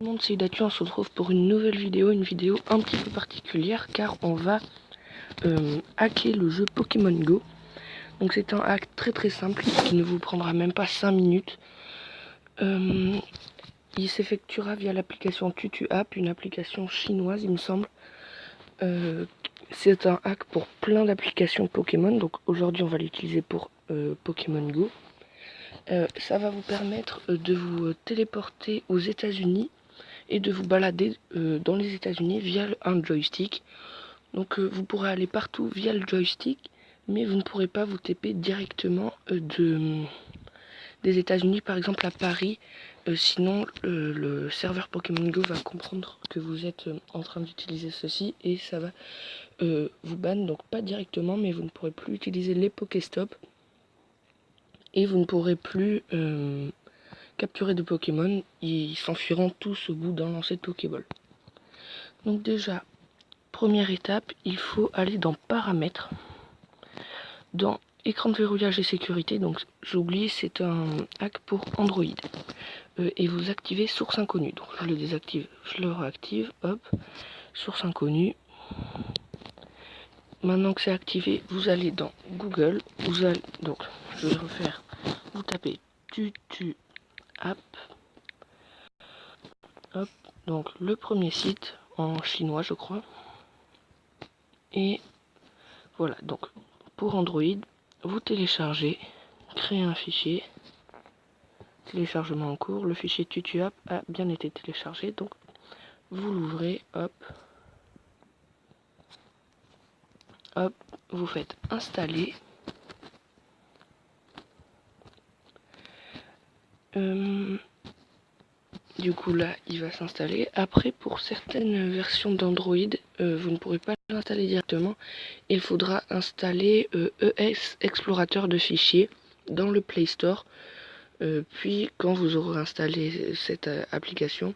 Tout le monde, c'est Datu, on se retrouve pour une nouvelle vidéo, une vidéo un petit peu particulière car on va hacker le jeu Pokémon Go. Donc c'est un hack très simple qui ne vous prendra même pas 5 minutes. Il s'effectuera via l'application TutuApp, une application chinoise il me semble. C'est un hack pour plein d'applications Pokémon, donc aujourd'hui on va l'utiliser pour Pokémon Go. Ça va vous permettre de vous téléporter aux États-Unis et de vous balader dans les États-Unis via un joystick. Donc vous pourrez aller partout via le joystick, mais vous ne pourrez pas vous TP directement des États-Unis, par exemple à Paris. Sinon, le serveur Pokémon Go va comprendre que vous êtes en train d'utiliser ceci et ça va vous ban, donc pas directement, mais vous ne pourrez plus utiliser les Pokéstop et vous ne pourrez plus capturer de Pokémon. Ils s'enfuiront tous au bout d'un lancer de Pokéball. Donc déjà, première étape, il faut aller dans Paramètres, dans Écran de verrouillage et sécurité. Donc j'oublie, c'est un hack pour Android. Et vous activez Source inconnue. Donc je le désactive, je le réactive, hop, Source inconnue. Maintenant que c'est activé, vous allez dans Google, vous allez, donc je vais refaire, vous tapez TutuApp, hop, donc le premier site en chinois je crois. Et voilà, donc pour Android, vous téléchargez, créez un fichier, téléchargement en cours, le fichier TutuApp a bien été téléchargé, donc vous l'ouvrez, hop, hop, vous faites installer. Du coup là il va s'installer. Après pour certaines versions d'Android, vous ne pourrez pas l'installer directement. Il faudra installer ES Explorateur de fichiers dans le Play Store. Puis quand vous aurez installé cette application,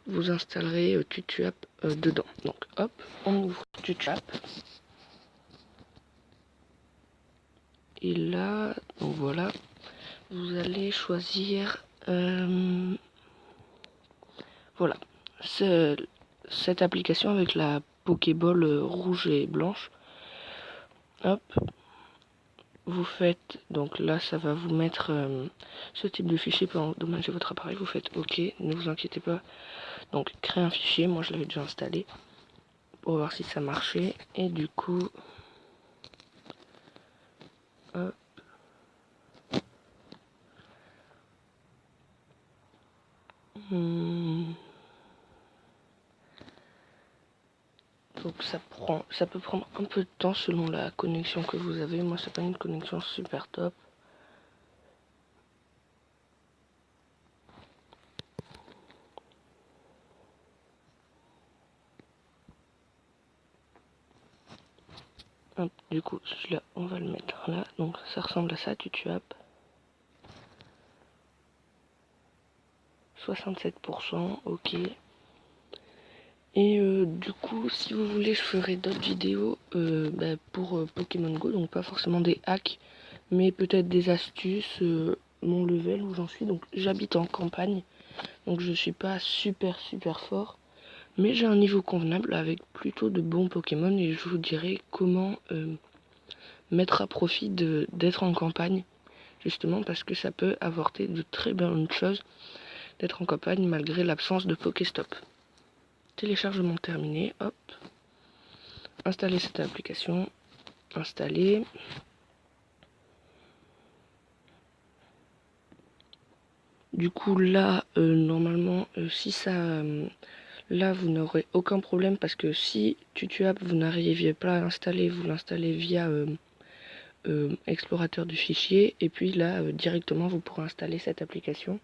vous installerez TutuApp dedans. Donc hop, on ouvre TutuApp. Et là, donc voilà, vous allez choisir voilà, cette application avec la Pokéball rouge et blanche. Hop, vous faites, donc là ça va vous mettre ce type de fichier pour endommager votre appareil. Vous faites OK, ne vous inquiétez pas. Donc créer un fichier, moi je l'avais déjà installé pour voir si ça marchait. Et du coup, hop, donc ça peut prendre un peu de temps selon la connexion que vous avez. Moi c'est pas une connexion super top. Hop, du coup celui-là on va le mettre là. Donc ça ressemble à ça, TutuApp. 67%, ok. Et du coup, si vous voulez, je ferai d'autres vidéos pour Pokémon Go, donc pas forcément des hacks, mais peut-être des astuces, mon level où j'en suis. Donc j'habite en campagne, donc je suis pas super fort, mais j'ai un niveau convenable avec plutôt de bons Pokémon et je vous dirai comment mettre à profit d'être en campagne, justement parce que ça peut apporter de très bonnes choses d'être en campagne malgré l'absence de Pokéstop. Téléchargement terminé, hop. Installer cette application, installer. Du coup là, normalement, si ça... là, vous n'aurez aucun problème parce que si TutuApp, vous n'arriviez pas à l'installer, vous l'installez via explorateur du fichier. Et puis là, directement, vous pourrez installer cette application.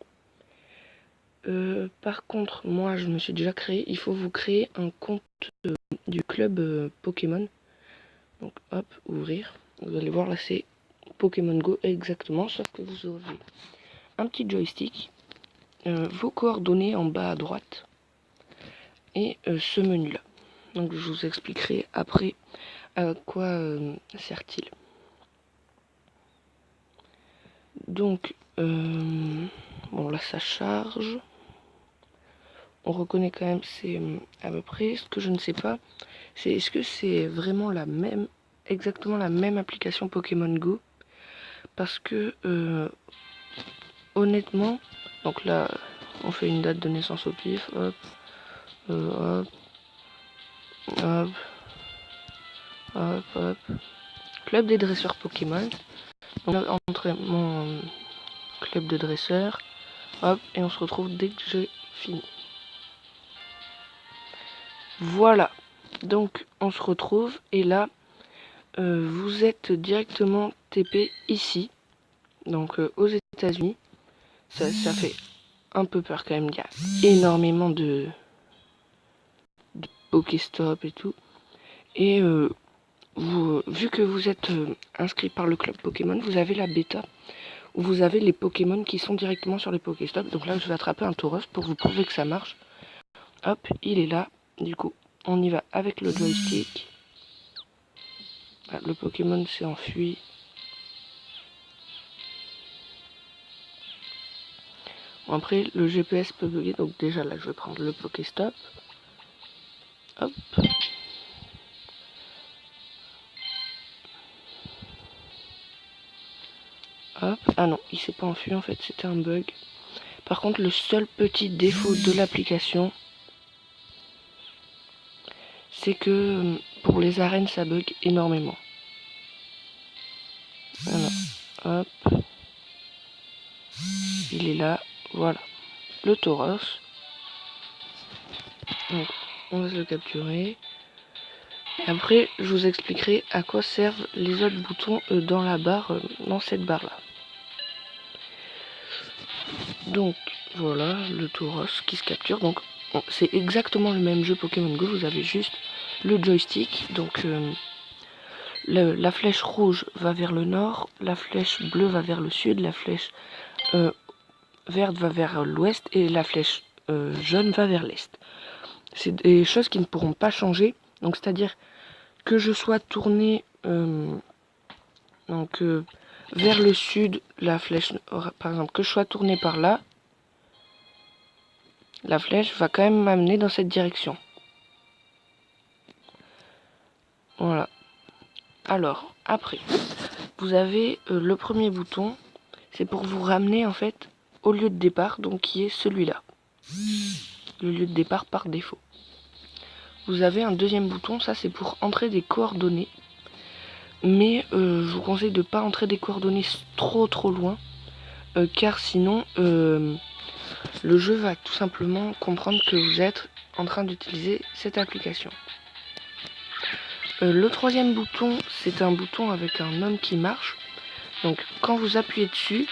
Par contre, moi, je me suis déjà créé. Il faut vous créer un compte du club Pokémon. Donc hop, ouvrir. Vous allez voir là c'est Pokémon Go exactement, sauf que vous aurez un petit joystick, vos coordonnées en bas à droite et ce menu là. Donc je vous expliquerai après à quoi sert-il. Donc bon là ça charge. on reconnaît quand même, c'est à peu près. Ce que je ne sais pas, c'est est-ce que c'est vraiment exactement la même application Pokémon Go, parce que honnêtement, donc là, on fait une date de naissance au pif, hop, hop, hop, hop, hop. Club des dresseurs Pokémon. Donc là, entrer mon club de dresseurs, hop, et on se retrouve dès que j'ai fini. Voilà, donc on se retrouve, et là, vous êtes directement TP ici, donc aux États-Unis. Ça fait un peu peur quand même, il y a énormément de Pokéstop et tout. Et vu que vous êtes inscrit par le club Pokémon, vous avez la bêta, où vous avez les Pokémon qui sont directement sur les Pokéstop. Donc là, je vais attraper un Tauros pour vous prouver que ça marche. Hop, il est là. Du coup, on y va avec le joystick. Ah, le Pokémon s'est enfui. Bon, après, le GPS peut bugger. Donc déjà, là, je vais prendre le Pokéstop. Hop. Hop. Ah non, il s'est pas enfui, en fait, c'était un bug. Par contre, le seul petit défaut de l'application, c'est que pour les arènes, ça bug énormément. Voilà. Hop. Il est là. Voilà. Le Tauros. Donc, on va se le capturer. Et après, je vous expliquerai à quoi servent les autres boutons dans la barre, dans cette barre-là. Donc, voilà, le Tauros qui se capture. Donc, c'est exactement le même jeu Pokémon Go. Vous avez juste le joystick. Donc, la flèche rouge va vers le nord, la flèche bleue va vers le sud, la flèche verte va vers l'ouest et la flèche jaune va vers l'est. C'est des choses qui ne pourront pas changer. Donc, c'est-à-dire que je sois tourné vers le sud, la flèche, par exemple, que je sois tourné par là, la flèche va quand même m'amener dans cette direction. Voilà. Alors, après, vous avez le premier bouton, c'est pour vous ramener en fait au lieu de départ, donc qui est celui-là. Le lieu de départ par défaut. Vous avez un deuxième bouton, ça c'est pour entrer des coordonnées. Mais je vous conseille de ne pas entrer des coordonnées trop loin, car sinon le jeu va tout simplement comprendre que vous êtes en train d'utiliser cette application. Le troisième bouton, c'est un bouton avec un homme qui marche. Donc quand vous appuyez dessus,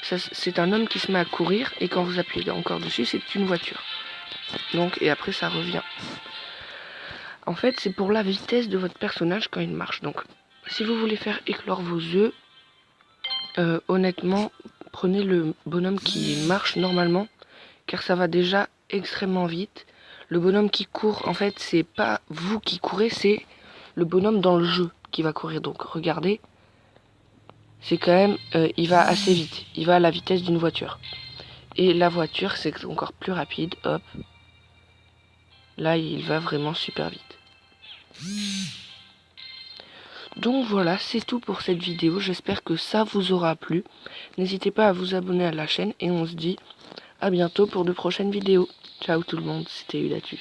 c'est un homme qui se met à courir, et quand vous appuyez encore dessus, c'est une voiture. Donc, et après ça revient. En fait, c'est pour la vitesse de votre personnage quand il marche. Donc, si vous voulez faire éclore vos œufs, honnêtement, prenez le bonhomme qui marche normalement, car ça va déjà extrêmement vite. Le bonhomme qui court, en fait, c'est pas vous qui courez, c'est le bonhomme dans le jeu qui va courir. Donc, regardez, c'est quand même, il va assez vite. Il va à la vitesse d'une voiture. Et la voiture, c'est encore plus rapide. Hop. Là, il va vraiment super vite. Donc voilà, c'est tout pour cette vidéo. J'espère que ça vous aura plu. N'hésitez pas à vous abonner à la chaîne et on se dit à bientôt pour de prochaines vidéos. Ciao tout le monde, c'était Udatu.